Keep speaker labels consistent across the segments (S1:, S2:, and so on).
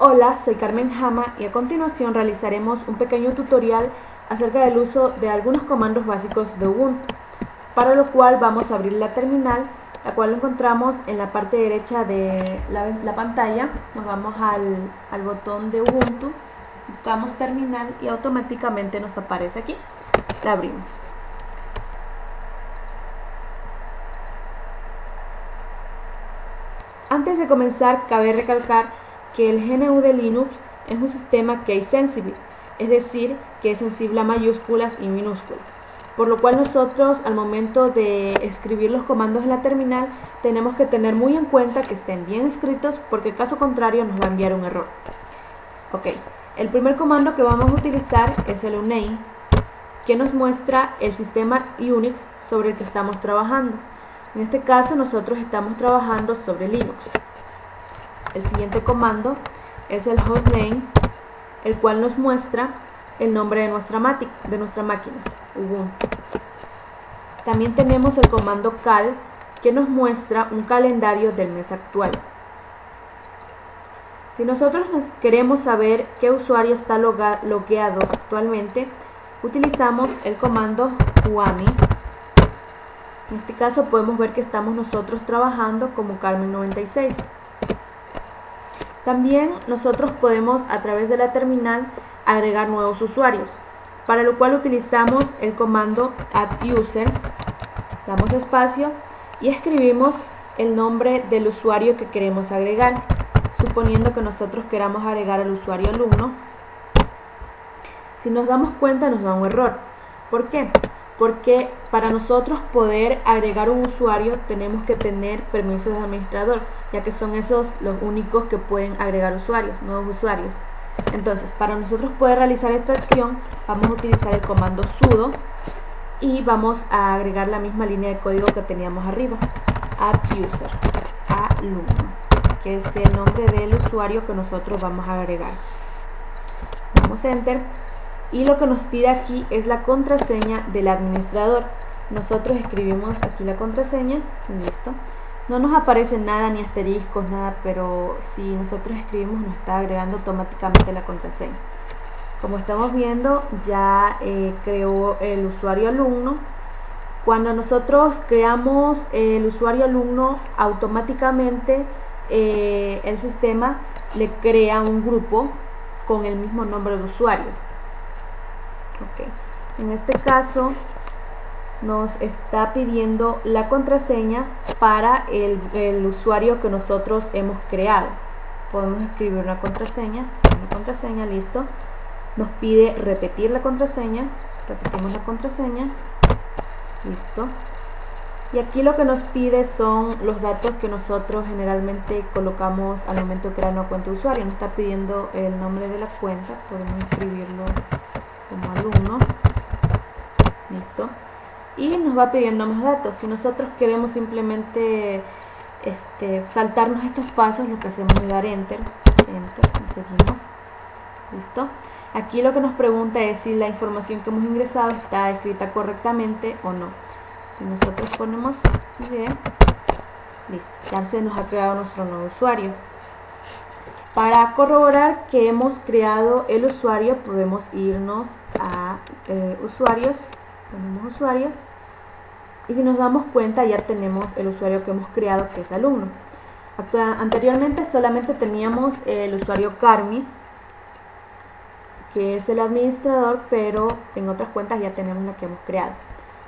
S1: Hola, soy Carmen Jama y a continuación realizaremos un pequeño tutorial acerca del uso de algunos comandos básicos de Ubuntu, para lo cual vamos a abrir la terminal, la cual lo encontramos en la parte derecha de la pantalla. Nos vamos al botón de Ubuntu, buscamos terminal y automáticamente nos aparece aquí. La abrimos. Antes de comenzar, cabe recalcar que el GNU de Linux es un sistema case sensitive, es decir, que es sensible a mayúsculas y minúsculas, por lo cual nosotros al momento de escribir los comandos en la terminal tenemos que tener muy en cuenta que estén bien escritos, porque caso contrario nos va a enviar un error. Ok, el primer comando que vamos a utilizar es el uname, que nos muestra el sistema Unix sobre el que estamos trabajando. En este caso nosotros estamos trabajando sobre Linux. El siguiente comando es el hostname, el cual nos muestra el nombre de nuestra máquina, Ubuntu. También tenemos el comando cal, que nos muestra un calendario del mes actual. Si nosotros queremos saber qué usuario está logueado actualmente, utilizamos el comando wami. En este caso podemos ver que estamos nosotros trabajando como Carmen96. También nosotros podemos a través de la terminal agregar nuevos usuarios, para lo cual utilizamos el comando adduser, damos espacio y escribimos el nombre del usuario que queremos agregar, suponiendo que nosotros queramos agregar al usuario alumno. Si nos damos cuenta nos da un error. ¿Por qué? Porque para nosotros poder agregar un usuario tenemos que tener permisos de administrador, ya que son esos los únicos que pueden agregar usuarios, nuevos usuarios. Entonces, para nosotros poder realizar esta acción, vamos a utilizar el comando sudo y vamos a agregar la misma línea de código que teníamos arriba, adduser, alumno, que es el nombre del usuario que nosotros vamos a agregar. Damos enter. Y lo que nos pide aquí es la contraseña del administrador. Nosotros escribimos aquí la contraseña, listo. No nos aparece nada, ni asteriscos, nada, pero si nosotros escribimos nos está agregando automáticamente la contraseña. Como estamos viendo, ya creó el usuario alumno. Cuando nosotros creamos el usuario alumno, automáticamente el sistema le crea un grupo con el mismo nombre de usuario. Okay. En este caso nos está pidiendo la contraseña para el usuario que nosotros hemos creado. Podemos escribir una contraseña, listo. Nos pide repetir la contraseña, repetimos la contraseña, listo. Y aquí lo que nos pide son los datos que nosotros generalmente colocamos al momento de crear una cuenta de usuario. Nos está pidiendo el nombre de la cuenta, podemos escribirlo como alumno, listo, y nos va pidiendo más datos. Si nosotros queremos simplemente saltarnos estos pasos, lo que hacemos es dar enter y seguimos, listo. Aquí lo que nos pregunta es si la información que hemos ingresado está escrita correctamente o no. Si nosotros ponemos bien, listo, ya se nos ha creado nuestro nuevo usuario. Para corroborar que hemos creado el usuario, podemos irnos a usuarios, ponemos usuarios, y si nos damos cuenta ya tenemos el usuario que hemos creado, que es alumno. Anteriormente solamente teníamos el usuario Carmi, que es el administrador, pero en otras cuentas ya tenemos la que hemos creado.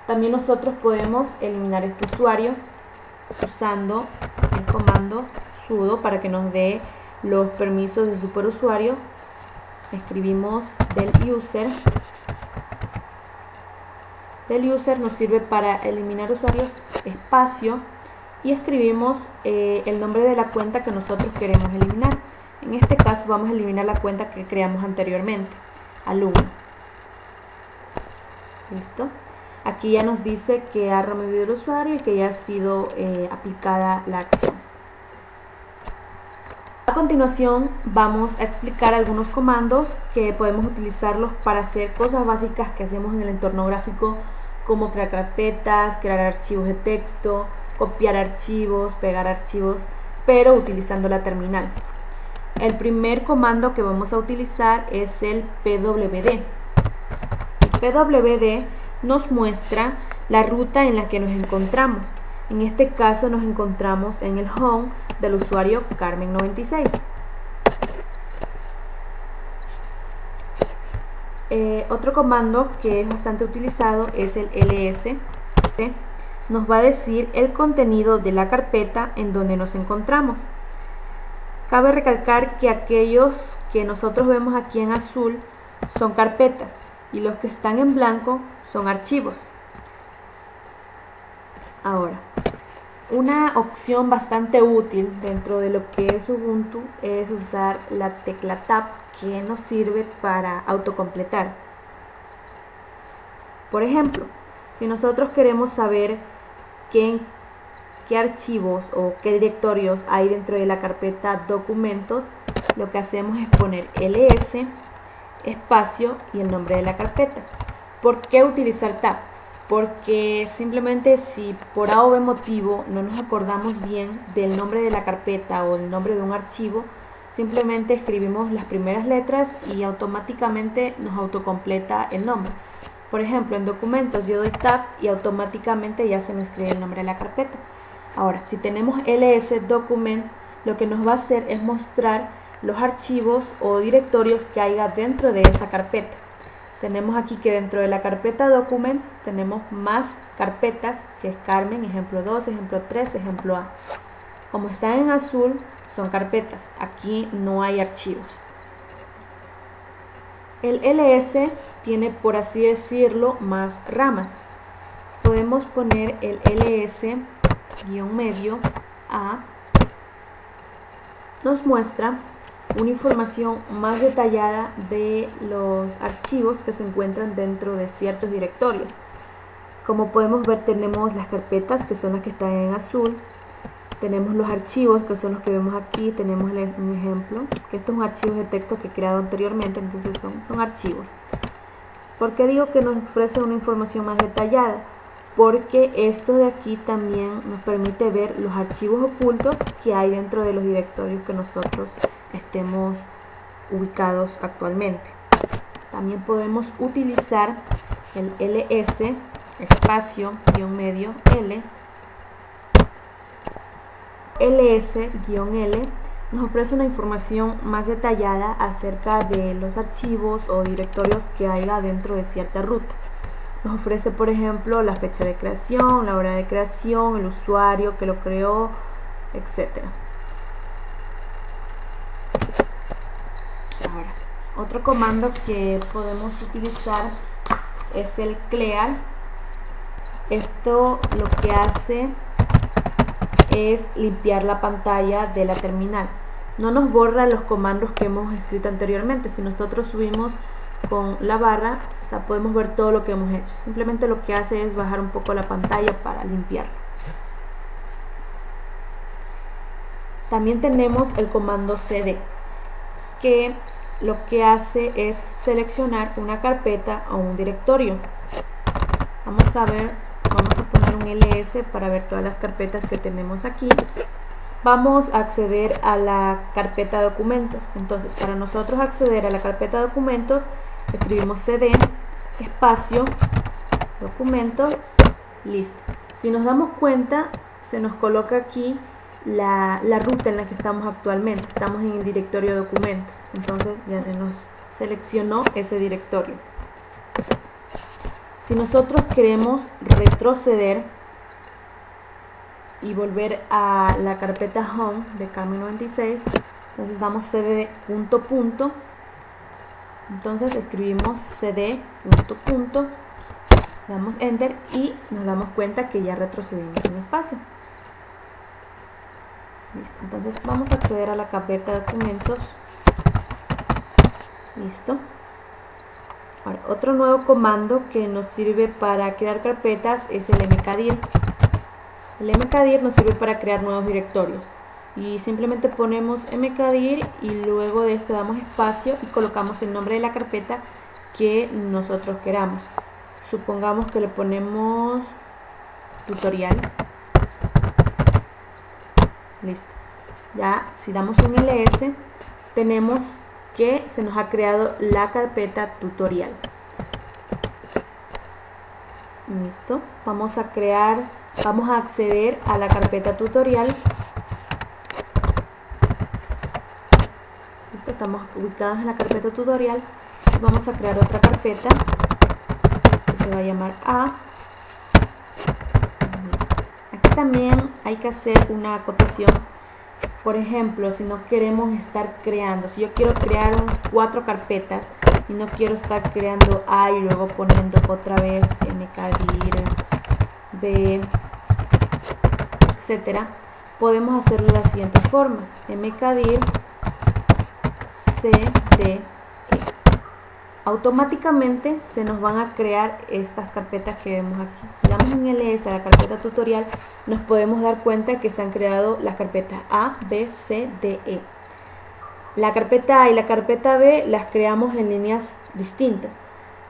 S1: También nosotros podemos eliminar este usuario usando el comando sudo para que nos dé los permisos de superusuario. Escribimos del user nos sirve para eliminar usuarios, espacio, y escribimos el nombre de la cuenta que nosotros queremos eliminar. En este caso vamos a eliminar la cuenta que creamos anteriormente, alumno, listo. Aquí ya nos dice que ha removido el usuario y que ya ha sido aplicada la acción. A continuación vamos a explicar algunos comandos que podemos utilizarlos para hacer cosas básicas que hacemos en el entorno gráfico, como crear carpetas, crear archivos de texto, copiar archivos, pegar archivos, pero utilizando la terminal. El primer comando que vamos a utilizar es el pwd. El pwd nos muestra la ruta en la que nos encontramos. En este caso nos encontramos en el home del usuario Carmen96. Otro comando que es bastante utilizado es el ls. Nos va a decir el contenido de la carpeta en donde nos encontramos. Cabe recalcar que aquellos que nosotros vemos aquí en azul son carpetas y los que están en blanco son archivos. Ahora, una opción bastante útil dentro de lo que es Ubuntu es usar la tecla Tab, que nos sirve para autocompletar. Por ejemplo, si nosotros queremos saber qué archivos o qué directorios hay dentro de la carpeta documentos, lo que hacemos es poner ls, espacio y el nombre de la carpeta. ¿Por qué utilizar Tab? Porque simplemente si por A o B motivo no nos acordamos bien del nombre de la carpeta o el nombre de un archivo, simplemente escribimos las primeras letras y automáticamente nos autocompleta el nombre. Por ejemplo, en documentos yo doy Tab y automáticamente ya se me escribe el nombre de la carpeta. Ahora, si tenemos ls documents, lo que nos va a hacer es mostrar los archivos o directorios que haya dentro de esa carpeta. Tenemos aquí que dentro de la carpeta Documents tenemos más carpetas, que es Carmen, ejemplo 2, ejemplo 3, ejemplo A. Como están en azul, son carpetas. Aquí no hay archivos. El ls tiene, por así decirlo, más ramas. Podemos poner el ls-medio A. Nos muestra una información más detallada de los archivos que se encuentran dentro de ciertos directorios. Como podemos ver, tenemos las carpetas, que son las que están en azul, tenemos los archivos, que son los que vemos aquí, tenemos un ejemplo, que estos son archivos de texto que he creado anteriormente, entonces son archivos. ¿Por qué digo que nos ofrece una información más detallada? Porque esto de aquí también nos permite ver los archivos ocultos que hay dentro de los directorios que nosotros estemos ubicados actualmente. También podemos utilizar el ls espacio -medio l. ls-l nos ofrece una información más detallada acerca de los archivos o directorios que haya dentro de cierta ruta. Nos ofrece, por ejemplo, la fecha de creación, la hora de creación, el usuario que lo creó, etc. Ahora, otro comando que podemos utilizar es el clear. Esto lo que hace es limpiar la pantalla de la terminal. No nos borra los comandos que hemos escrito anteriormente. Si nosotros subimos con la barra, o sea, podemos ver todo lo que hemos hecho. Simplemente lo que hace es bajar un poco la pantalla para limpiarla. También tenemos el comando cd, que lo que hace es seleccionar una carpeta o un directorio. Vamos a poner un ls para ver todas las carpetas que tenemos aquí. Vamos a acceder a la carpeta documentos. Entonces, para nosotros acceder a la carpeta documentos, escribimos cd espacio documentos, listo. Si nos damos cuenta, se nos coloca aquí la ruta en la que estamos actualmente. Estamos en el directorio documentos, entonces ya se nos seleccionó ese directorio. Si nosotros queremos retroceder y volver a la carpeta home de Carmen96, entonces damos cd punto punto, entonces escribimos cd punto punto, damos enter y nos damos cuenta que ya retrocedimos un espacio. Listo, entonces vamos a acceder a la carpeta de documentos. Listo. Ahora, otro nuevo comando que nos sirve para crear carpetas es el mkdir. El mkdir nos sirve para crear nuevos directorios. Y simplemente ponemos mkdir y luego de esto damos espacio y colocamos el nombre de la carpeta que nosotros queramos. Supongamos que le ponemos tutorial. Listo. Ya si damos un ls, tenemos que se nos ha creado la carpeta tutorial. Listo, vamos a acceder a la carpeta tutorial. Listo, estamos ubicados en la carpeta tutorial. Vamos a crear otra carpeta que se va a llamar A. Aquí también hay que hacer una acotación. Por ejemplo, si no queremos estar creando, si yo quiero crear 4 carpetas y no quiero estar creando A y luego poniendo otra vez mkdir, B, etcétera, podemos hacerlo de la siguiente forma: mkdir cde. Automáticamente se nos van a crear estas carpetas que vemos aquí. Si damos un ls a la carpeta tutorial, nos podemos dar cuenta que se han creado las carpetas A, B, C, D, E. La carpeta A y la carpeta B las creamos en líneas distintas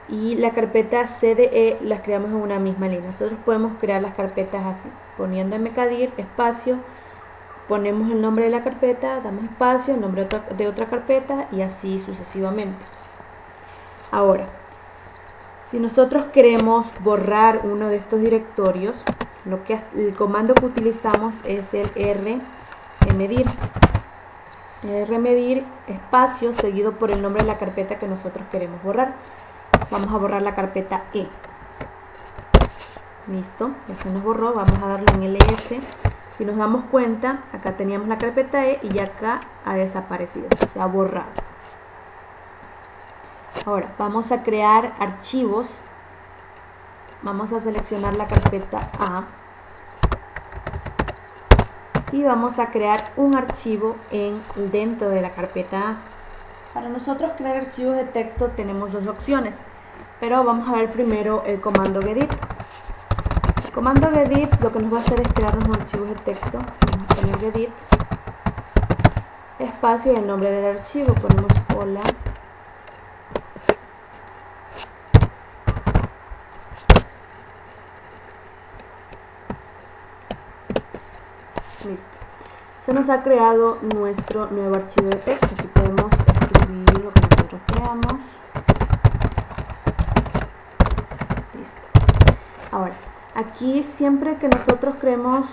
S1: y la carpeta C, D, E las creamos en una misma línea. Nosotros podemos crear las carpetas así, poniendo mkdir, espacio, ponemos el nombre de la carpeta, damos espacio, el nombre de otra carpeta y así sucesivamente. Ahora, si nosotros queremos borrar uno de estos directorios, el comando que utilizamos es el rmdir. Rmdir, espacio, seguido por el nombre de la carpeta que nosotros queremos borrar. Vamos a borrar la carpeta E. Listo, ya se nos borró, vamos a darle en ls. Si nos damos cuenta, acá teníamos la carpeta E y acá ha desaparecido, se ha borrado. Ahora vamos a crear archivos. Vamos a seleccionar la carpeta A y vamos a crear un archivo dentro de la carpeta A. Para nosotros crear archivos de texto tenemos dos opciones, pero vamos a ver primero el comando gedit. El comando gedit lo que nos va a hacer es crear unos archivos de texto. Vamos a poner gedit, espacio y el nombre del archivo, ponemos hola. Listo. Se nos ha creado nuestro nuevo archivo de texto. Aquí podemos escribir lo que nosotros creamos. Listo. Ahora, aquí siempre que nosotros creemos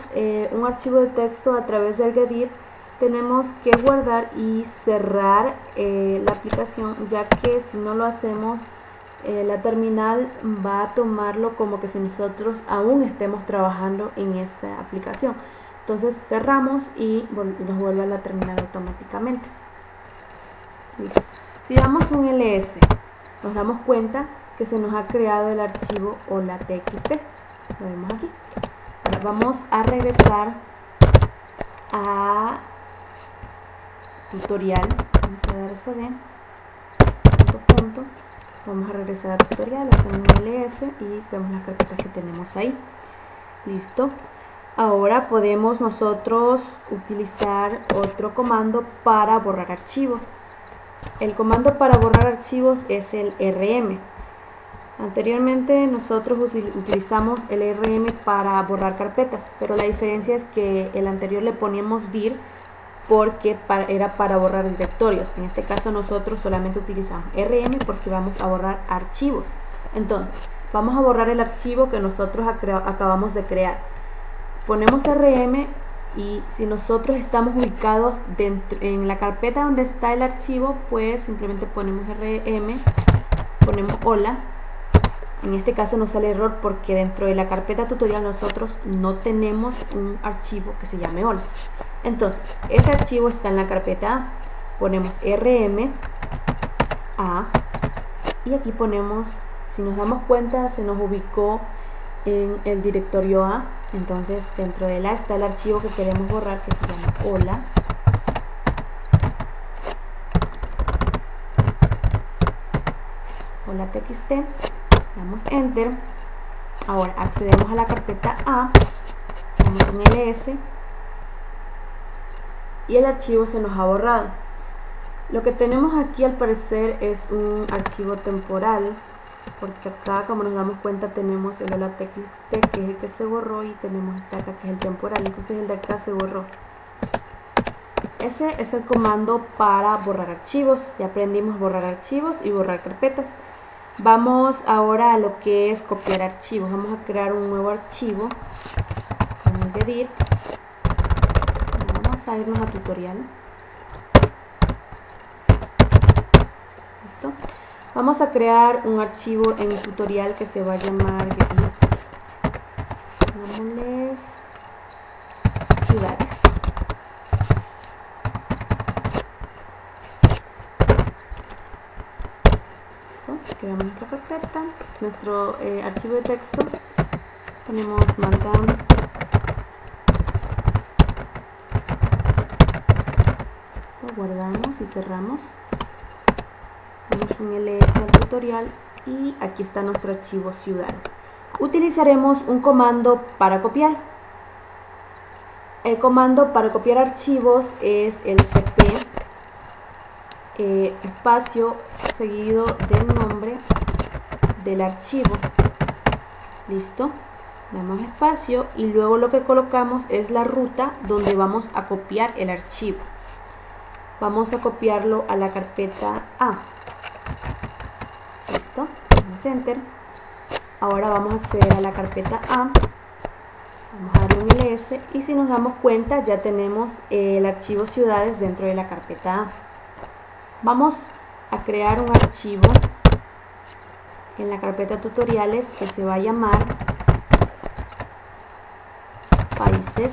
S1: un archivo de texto a través del gedit, tenemos que guardar y cerrar la aplicación, ya que si no lo hacemos, la terminal va a tomarlo como que si nosotros aún estemos trabajando en esta aplicación. Entonces cerramos y nos vuelve a la terminal automáticamente. Listo. Si damos un ls, nos damos cuenta que se nos ha creado el archivo hola.txt. Lo vemos aquí. Ahora vamos a regresar a tutorial. Vamos a dar cd, punto. Vamos a regresar a tutorial, hacemos un ls y vemos las carpetas que tenemos ahí. Listo. Ahora podemos nosotros utilizar otro comando para borrar archivos. El comando para borrar archivos es el rm. Anteriormente nosotros utilizamos el rm para borrar carpetas, pero la diferencia es que el anterior le poníamos dir porque era para borrar directorios. En este caso nosotros solamente utilizamos rm porque vamos a borrar archivos. Entonces vamos a borrar el archivo que nosotros acabamos de crear. Ponemos rm y si nosotros estamos ubicados en la carpeta donde está el archivo, pues simplemente ponemos rm, ponemos hola. En este caso nos sale error porque dentro de la carpeta tutorial nosotros no tenemos un archivo que se llame hola. Entonces ese archivo está en la carpeta A. Ponemos rm a y aquí ponemos, si nos damos cuenta, se nos ubicó en el directorio A. Entonces dentro de la está el archivo que queremos borrar, que se llama hola. Hola.txt, damos enter. Ahora accedemos a la carpeta A, damos un ls y el archivo se nos ha borrado. Lo que tenemos aquí al parecer es un archivo temporal, porque acá, como nos damos cuenta, tenemos el hola.txt que es el que se borró y tenemos este acá que es el temporal. Entonces el de acá se borró. ese es el comando para borrar archivos. Ya aprendimos borrar archivos y borrar carpetas. Vamos ahora a lo que es copiar archivos. Vamos a crear un nuevo archivo con el edit. Vamos a irnos a tutorial. ¿Listo? Vamos a crear un archivo en tutorial que se va a llamar edit. Llamémosles ciudades. Creamos nuestra carpeta, nuestro archivo de texto, ponemos markdown, guardamos y cerramos, damos un ls al tutorial y aquí está nuestro archivo ciudad. Utilizaremos un comando para copiar. El comando para copiar archivos es el cp espacio seguido del nombre del archivo. Listo, damos espacio y luego lo que colocamos es la ruta donde vamos a copiar el archivo. Vamos a copiarlo a la carpeta A. Listo, damos enter. Ahora vamos a acceder a la carpeta A, vamos a darle un ls y si nos damos cuenta ya tenemos el archivo ciudades dentro de la carpeta A. Vamos a crear un archivo en la carpeta tutoriales que se va a llamar países.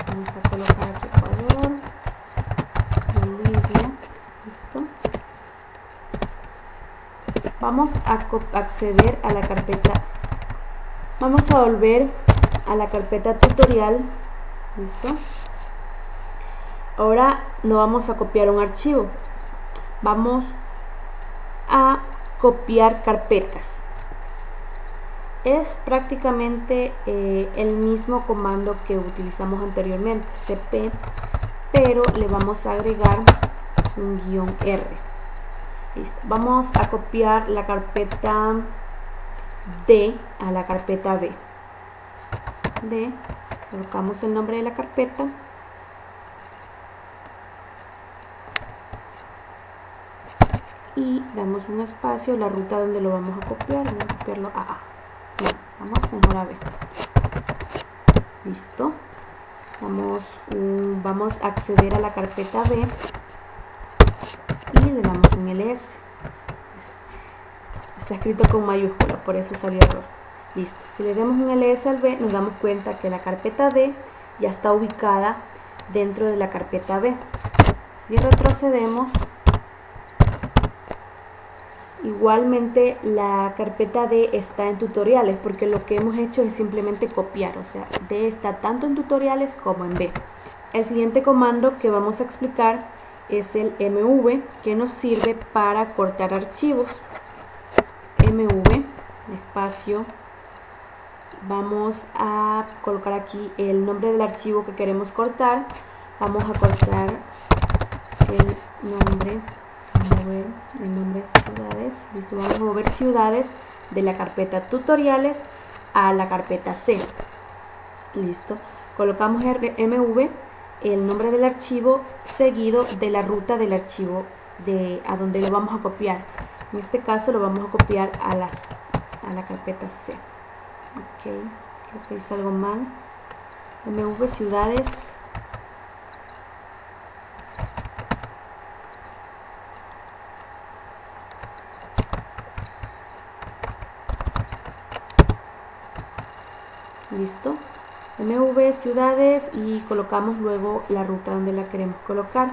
S1: Vamos a colocar aquí Ecuador, Bolivia, listo. Vamos a acceder a la carpeta, vamos a volver a la carpeta tutorial. Listo. Ahora no vamos a copiar un archivo, vamos a copiar carpetas. Es prácticamente el mismo comando que utilizamos anteriormente, cp, pero le vamos a agregar un -r. Listo. Vamos a copiar la carpeta D a la carpeta B. Colocamos el nombre de la carpeta y damos un espacio, la ruta donde lo vamos a copiar, vamos a copiarlo a A. No, vamos mejor a B. Listo. Vamos a acceder a la carpeta B y le damos un ls. Está escrito con mayúscula, por eso salió error. Listo, si le damos un ls al B nos damos cuenta que la carpeta D ya está ubicada dentro de la carpeta B. Si retrocedemos, igualmente la carpeta D está en tutoriales porque lo que hemos hecho es simplemente copiar, o sea, D está tanto en tutoriales como en B. El siguiente comando que vamos a explicar es el mv, que nos sirve para cortar archivos. Mv, espacio, vamos a colocar aquí el nombre del archivo que queremos cortar. Vamos a cortar el nombre, mover el nombre de ciudades. Listo, vamos a mover ciudades de la carpeta tutoriales a la carpeta C. Listo, colocamos mv, el nombre del archivo seguido de la ruta del archivo a donde lo vamos a copiar. En este caso lo vamos a copiar a la carpeta C. Ok, creo que hice algo mal. mv ciudades. Listo. mv ciudades y colocamos luego la ruta donde la queremos colocar.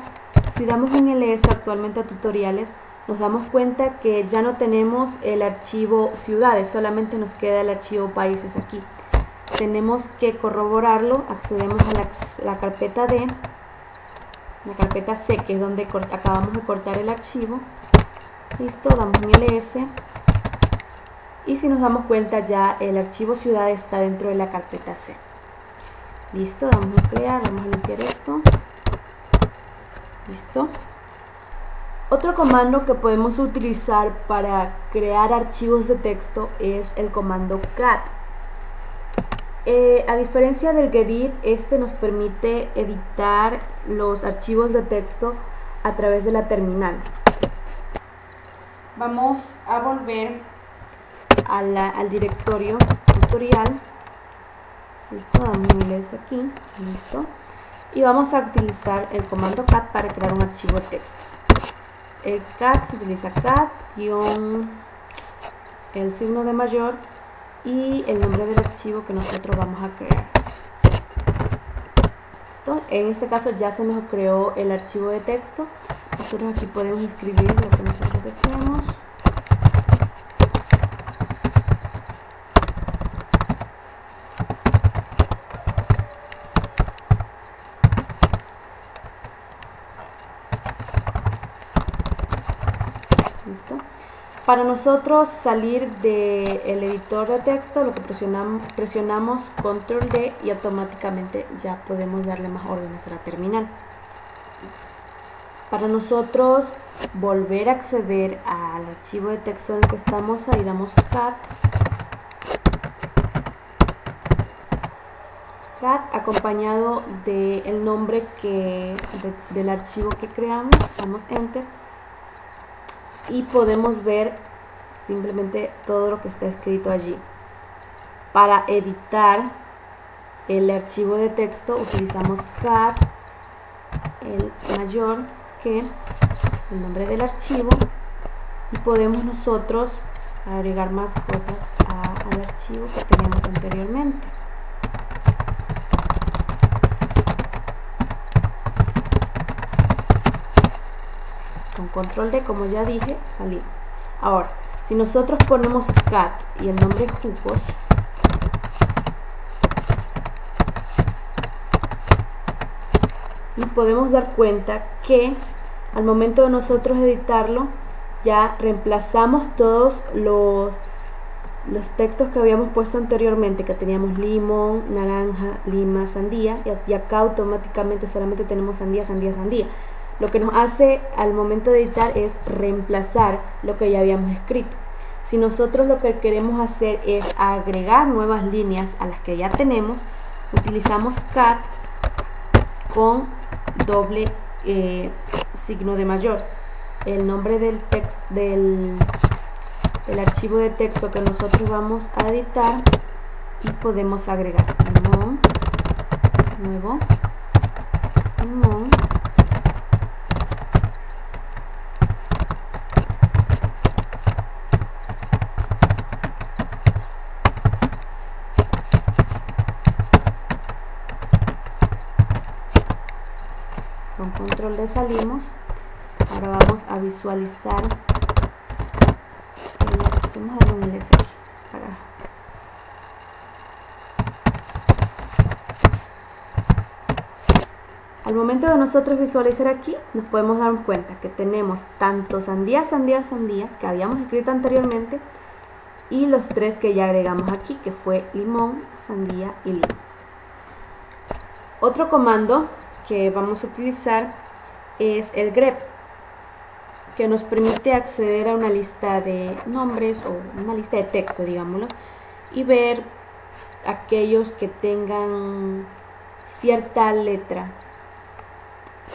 S1: Si damos un ls actualmente a tutoriales, nos damos cuenta que ya no tenemos el archivo ciudades, solamente nos queda el archivo países aquí. Tenemos que corroborarlo, accedemos a la carpeta D, la carpeta C, que es donde acabamos de cortar el archivo. Listo, damos un ls y si nos damos cuenta ya el archivo ciudades está dentro de la carpeta C. Listo, damos a crear, vamos a limpiar esto. Listo. Otro comando que podemos utilizar para crear archivos de texto es el comando cat. A diferencia del Gedit, este nos permite editar los archivos de texto a través de la terminal. Vamos a volver al directorio tutorial. Listo, damos un ls aquí, listo. Y vamos a utilizar el comando cat para crear un archivo de texto. El cat se utiliza cat, el signo de mayor y el nombre del archivo que nosotros vamos a crear. ¿Listo? En este caso ya se nos creó el archivo de texto. Nosotros aquí podemos escribir lo que nosotros deseamos. ¿Listo? Para nosotros salir del editor de texto, lo que presionamos Control D y automáticamente ya podemos darle más órdenes a la terminal. Para nosotros volver a acceder al archivo de texto en el que estamos, ahí damos cat acompañado del nombre del archivo que creamos, damos enter. Y podemos ver simplemente todo lo que está escrito allí. Para editar el archivo de texto utilizamos cat, el mayor que el nombre del archivo, y podemos nosotros agregar más cosas al archivo que teníamos anteriormente. Con control D, como ya dije, salimos. Ahora, si nosotros ponemos cat y el nombre jugos, nos podemos dar cuenta que al momento de nosotros editarlo, ya reemplazamos todos los textos que habíamos puesto anteriormente, que teníamos limón, naranja, lima, sandía, y acá automáticamente solamente tenemos sandía, sandía, sandía. Lo que nos hace al momento de editar es reemplazar lo que ya habíamos escrito. Si nosotros lo que queremos hacer es agregar nuevas líneas a las que ya tenemos, utilizamos cat con doble signo de mayor. El nombre del texto del archivo de texto que nosotros vamos a editar, y podemos agregar limón, nuevo, limón, con control D salimos. Ahora vamos a visualizar. Vamos a darle un ls aquí Al momento de nosotros visualizar aquí, nos podemos dar cuenta que tenemos tanto sandía, sandía, sandía, que habíamos escrito anteriormente, y los tres que ya agregamos aquí, que fue limón, sandía y limón. Otro comando que vamos a utilizar es el grep, que nos permite acceder a una lista de nombres o una lista de texto, digámoslo, y ver aquellos que tengan cierta letra.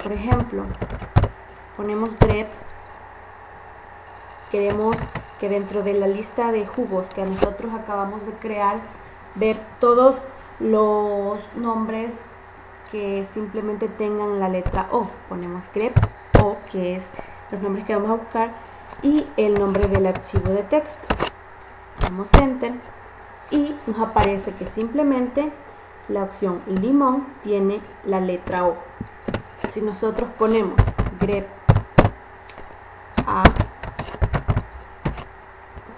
S1: Por ejemplo, ponemos grep, queremos que dentro de la lista de jugos que nosotros acabamos de crear, ver todos los nombres que simplemente tengan la letra O. Ponemos grep O, que es los nombres que vamos a buscar, y el nombre del archivo de texto. Damos enter y nos aparece que simplemente la opción limón tiene la letra O. Si nosotros ponemos grep a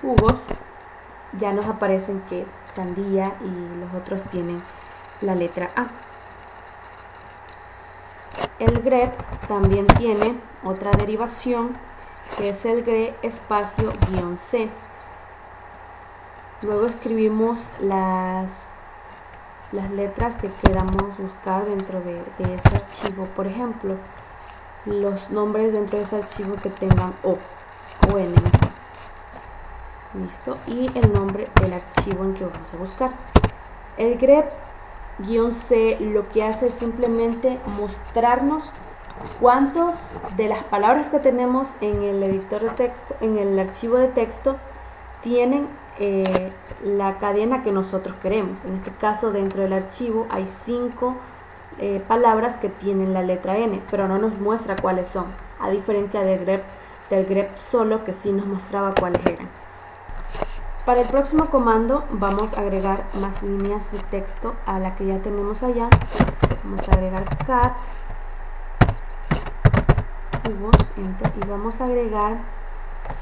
S1: jugos, ya nos aparecen que sandía y los otros tienen la letra A. El grep también tiene otra derivación, que es el gre espacio guión C. Luego escribimos las letras que queramos buscar dentro de ese archivo. Por ejemplo, los nombres dentro de ese archivo que tengan O N. Listo. Y el nombre del archivo en que vamos a buscar. El grep-c lo que hace es simplemente mostrarnos cuántos de las palabras que tenemos en el editor de texto, en el archivo de texto, tienen la cadena que nosotros queremos. En este caso, dentro del archivo hay 5 palabras que tienen la letra N, pero no nos muestra cuáles son, a diferencia del grep solo, que sí nos mostraba cuáles eran. Para el próximo comando vamos a agregar más líneas de texto a la que ya tenemos allá. Vamos a agregar cat jugos, enter, y vamos a agregar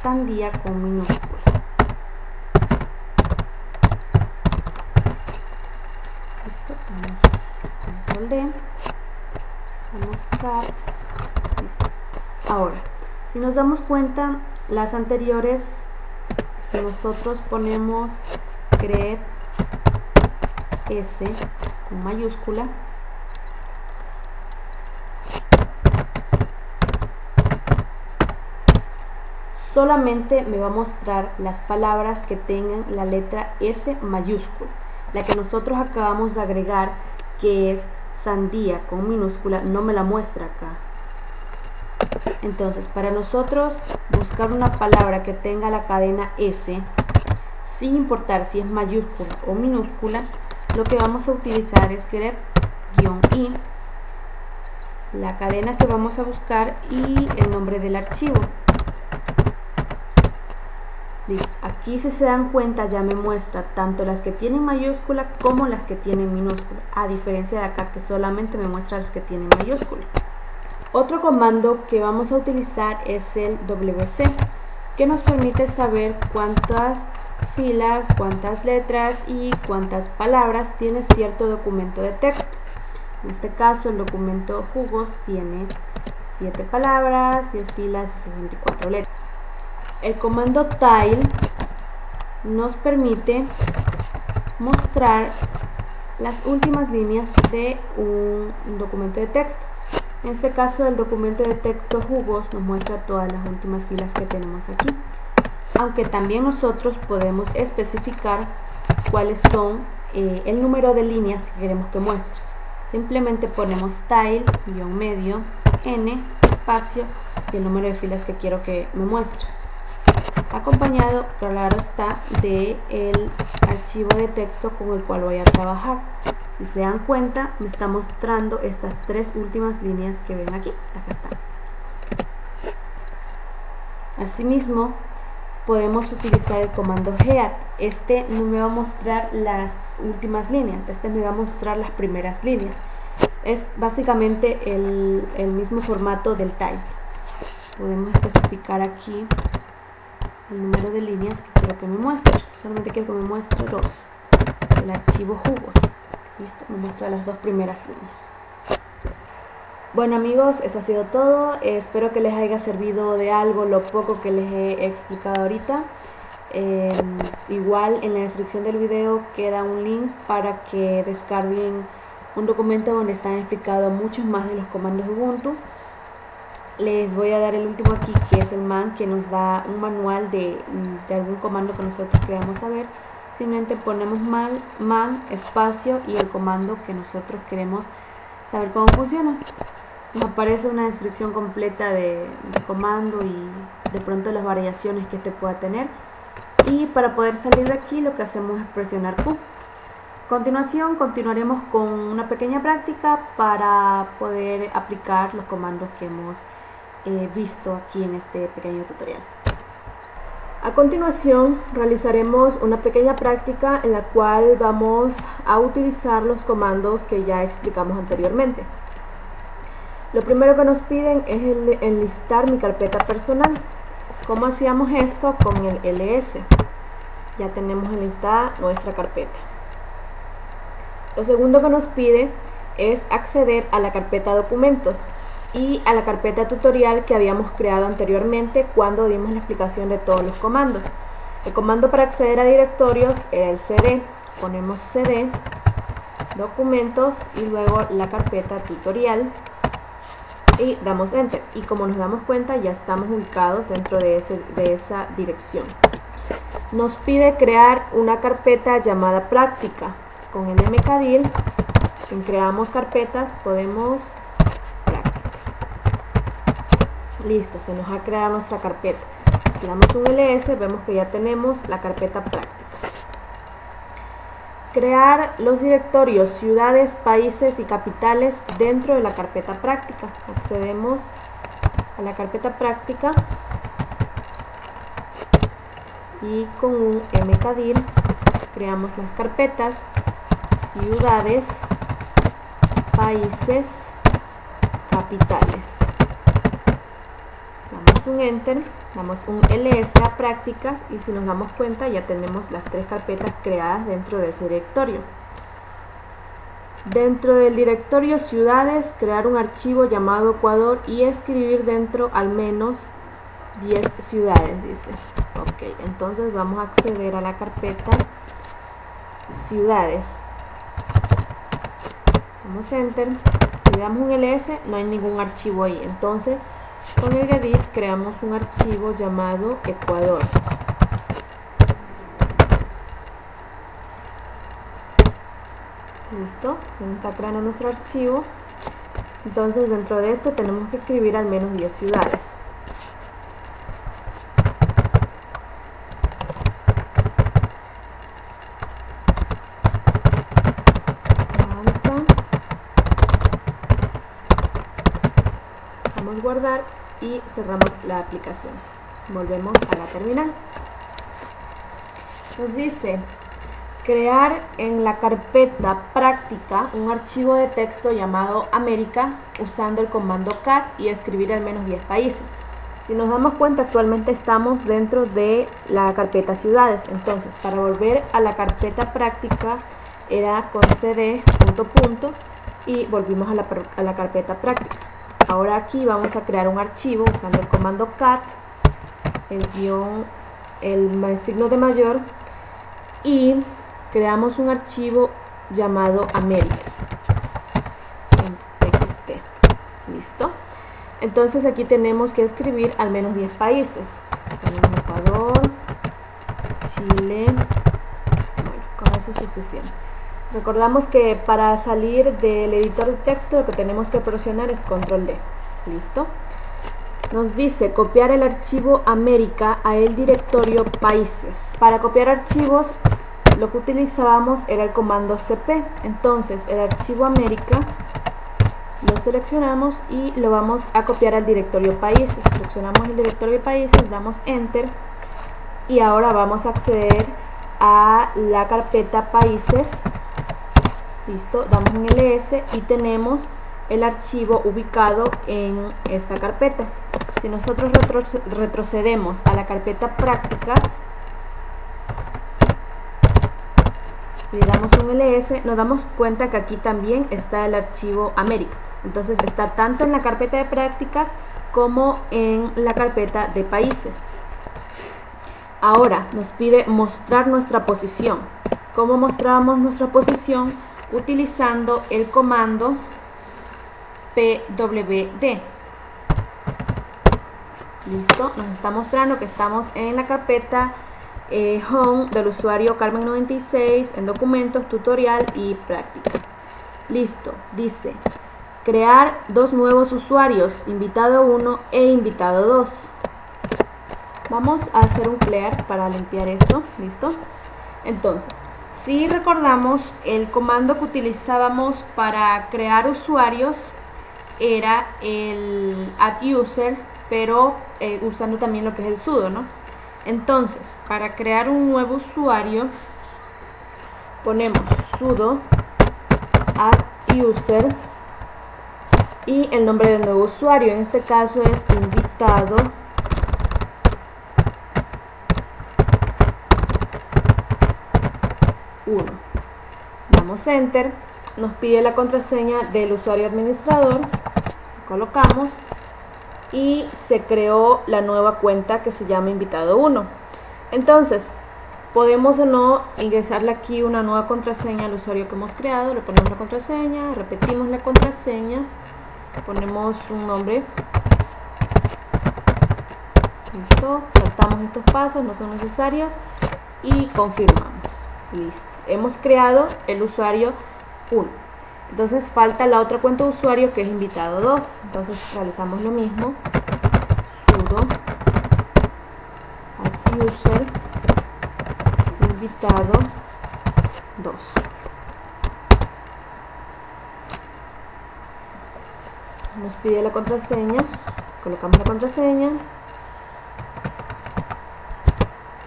S1: sandía con minúscula. Listo, vamos control D, vamos cat, listo. Ahora, si nos damos cuenta, las anteriores nosotros ponemos grep S con mayúscula, solamente me va a mostrar las palabras que tengan la letra S mayúscula. La que nosotros acabamos de agregar, que es sandía con minúscula, no me la muestra acá. Entonces, para nosotros buscar una palabra que tenga la cadena S, sin importar si es mayúscula o minúscula, lo que vamos a utilizar es grep-i, la cadena que vamos a buscar y el nombre del archivo. Listo. Aquí, si se dan cuenta, ya me muestra tanto las que tienen mayúscula como las que tienen minúscula, a diferencia de acá que solamente me muestra las que tienen mayúscula. Otro comando que vamos a utilizar es el wc, que nos permite saber cuántas filas, cuántas letras y cuántas palabras tiene cierto documento de texto. En este caso, el documento jugos tiene 7 palabras, 10 filas y 64 letras. El comando tile nos permite mostrar las últimas líneas de un documento de texto. En este caso, el documento de texto jugos nos muestra todas las últimas filas que tenemos aquí, aunque también nosotros podemos especificar cuáles son el número de líneas que queremos que muestre. Simplemente ponemos tile-medio n espacio y el número de filas que quiero que me muestre, acompañado, claro está, de el archivo de texto con el cual voy a trabajar. Si se dan cuenta, me está mostrando estas 3 últimas líneas que ven aquí. Acá están. Asimismo, podemos utilizar el comando head. Este no me va a mostrar las últimas líneas, este me va a mostrar las primeras líneas. Es básicamente el mismo formato del type. Podemos especificar aquí el número de líneas que quiero que me muestre. Solamente quiero que me muestre 2. El archivo jugos. Listo, me muestra las 2 primeras líneas. Bueno amigos, eso ha sido todo. Espero que les haya servido de algo lo poco que les he explicado ahorita. Igual en la descripción del video queda un link para que descarguen un documento donde están explicados muchos más de los comandos de Ubuntu. Les voy a dar el último aquí, que es el man, que nos da un manual de algún comando que nosotros queramos saber. Simplemente ponemos man espacio y el comando que nosotros queremos saber cómo funciona. Nos aparece una descripción completa de comando y de pronto las variaciones que este pueda tener. Y para poder salir de aquí, lo que hacemos es presionar Q. A continuación, continuaremos con una pequeña práctica para poder aplicar los comandos que hemos visto aquí en este pequeño tutorial. A continuación realizaremos una pequeña práctica en la cual vamos a utilizar los comandos que ya explicamos anteriormente. Lo primero que nos piden es enlistar mi carpeta personal. ¿Cómo hacíamos esto? Con el ls. Ya tenemos enlistada nuestra carpeta. Lo segundo que nos pide es acceder a la carpeta documentos y a la carpeta tutorial que habíamos creado anteriormente cuando dimos la explicación de todos los comandos. El comando para acceder a directorios era el cd. Ponemos cd, documentos y luego la carpeta tutorial y damos enter. Y como nos damos cuenta, ya estamos ubicados dentro de esa dirección. Nos pide crear una carpeta llamada práctica. con el mkdir, en creamos carpetas, podemos práctica. Listo, se nos ha creado nuestra carpeta. Si damos un ls, vemos que ya tenemos la carpeta práctica. Crear los directorios ciudades, países y capitales dentro de la carpeta práctica. Accedemos a la carpeta práctica y con un mkdir creamos las carpetas ciudades, países, capitales. Damos un enter, damos un ls a prácticas y si nos damos cuenta ya tenemos las 3 carpetas creadas dentro de ese directorio. Dentro del directorio ciudades, crear un archivo llamado Ecuador y escribir dentro al menos 10 ciudades, dice. Ok, entonces vamos a acceder a la carpeta ciudades. Damos enter. Si le damos un ls, no hay ningún archivo ahí. Entonces, con el gedit creamos un archivo llamado Ecuador. Listo, se nos está creando nuestro archivo. Entonces, dentro de esto tenemos que escribir al menos 10 ciudades. Guardar y cerramos la aplicación. Volvemos a la terminal. Nos dice crear en la carpeta práctica un archivo de texto llamado América usando el comando cat y escribir al menos 10 países. Si nos damos cuenta, actualmente estamos dentro de la carpeta ciudades. Entonces, para volver a la carpeta práctica era con cd punto y volvimos a la carpeta práctica. Ahora aquí vamos a crear un archivo usando el comando cat, el signo de mayor, y creamos un archivo llamado América en txt. Listo. Entonces aquí tenemos que escribir al menos 10 países. Tenemos Ecuador, Chile. Bueno, con eso es suficiente. Recordamos que para salir del editor de texto lo que tenemos que presionar es control D. Listo. Nos dice copiar el archivo América a el directorio países. Para copiar archivos lo que utilizábamos era el comando cp. Entonces el archivo América lo seleccionamos y lo vamos a copiar al directorio países. Seleccionamos el directorio países, damos enter y ahora vamos a acceder a la carpeta países. Listo, damos un ls y tenemos el archivo ubicado en esta carpeta. Si nosotros retrocedemos a la carpeta prácticas, le damos un ls, nos damos cuenta que aquí también está el archivo América. Entonces está tanto en la carpeta de prácticas como en la carpeta de países. Ahora nos pide mostrar nuestra posición. ¿Cómo mostramos nuestra posición? Utilizando el comando pwd. Listo, nos está mostrando que estamos en la carpeta home del usuario Carmen96 en documentos, tutorial y práctica. Listo, dice crear 2 nuevos usuarios, invitado 1 e invitado 2. Vamos a hacer un clear para limpiar esto. Listo. Entonces, si recordamos, el comando que utilizábamos para crear usuarios era el adduser, pero usando también lo que es el sudo, ¿no? Entonces, para crear un nuevo usuario, ponemos sudo adduser y el nombre del nuevo usuario. En este caso es invitado 1. Damos enter, nos pide la contraseña del usuario administrador, colocamos y se creó la nueva cuenta que se llama invitado 1. Entonces podemos o no ingresarle aquí una nueva contraseña al usuario que hemos creado. Le ponemos la contraseña, repetimos la contraseña, ponemos un nombre. Listo, saltamos estos pasos, no son necesarios y confirmamos. Listo. hemos creado el usuario 1. Entonces falta la otra cuenta de usuario que es invitado 2. Entonces realizamos lo mismo, sudo adduser invitado 2. Nos pide la contraseña, colocamos la contraseña,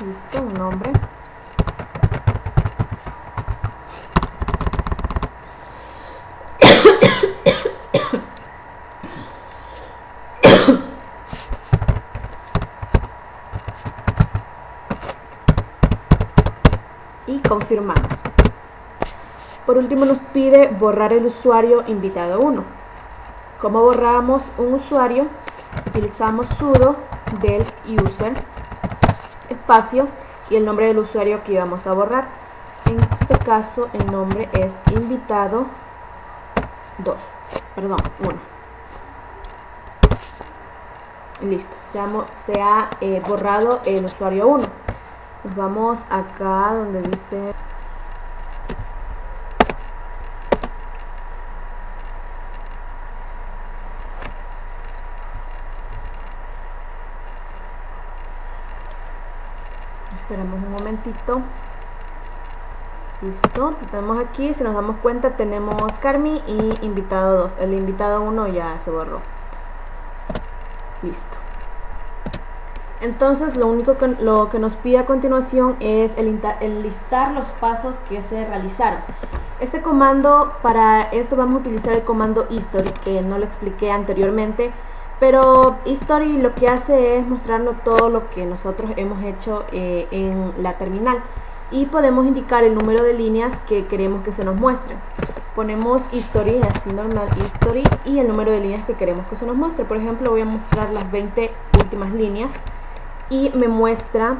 S1: listo, un nombre, y confirmamos. Por último nos pide borrar el usuario invitado 1. ¿Cómo borramos un usuario? Utilizamos sudo del user espacio y el nombre del usuario que íbamos a borrar. En este caso el nombre es invitado 1. Listo, se ha borrado el usuario 1. Nos vamos acá donde dice esperamos un momentito. Listo, tenemos aquí, si nos damos cuenta tenemos Carmi y invitado 2. El invitado 1 ya se borró. Listo. Entonces lo que nos pide a continuación es el listar los pasos que se realizaron. Este comando, para esto vamos a utilizar el comando history, que no lo expliqué anteriormente, pero history lo que hace es mostrarnos todo lo que nosotros hemos hecho en la terminal, y podemos indicar el número de líneas que queremos que se nos muestren. Ponemos history, así normal, history, y el número de líneas que queremos que se nos muestre. Por ejemplo, voy a mostrar las 20 últimas líneas y me muestra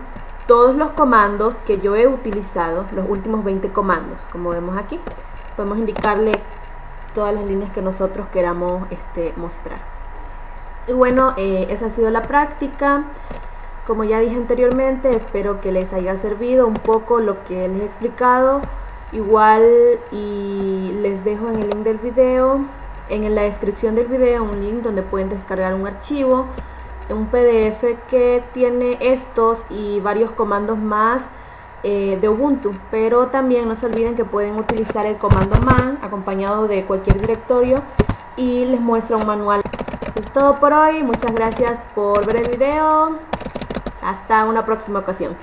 S1: todos los comandos que yo he utilizado, los últimos 20 comandos. Como vemos aquí, podemos indicarle todas las líneas que nosotros queramos mostrar. Y bueno, esa ha sido la práctica. Como ya dije anteriormente, espero que les haya servido un poco lo que les he explicado. Igual, y les dejo en el link del video, en la descripción del video, un link donde pueden descargar un archivo, un PDF que tiene estos y varios comandos más de Ubuntu. Pero también no se olviden que pueden utilizar el comando man acompañado de cualquier directorio y les muestra un manual. Eso es todo por hoy. Muchas gracias por ver el video. Hasta una próxima ocasión.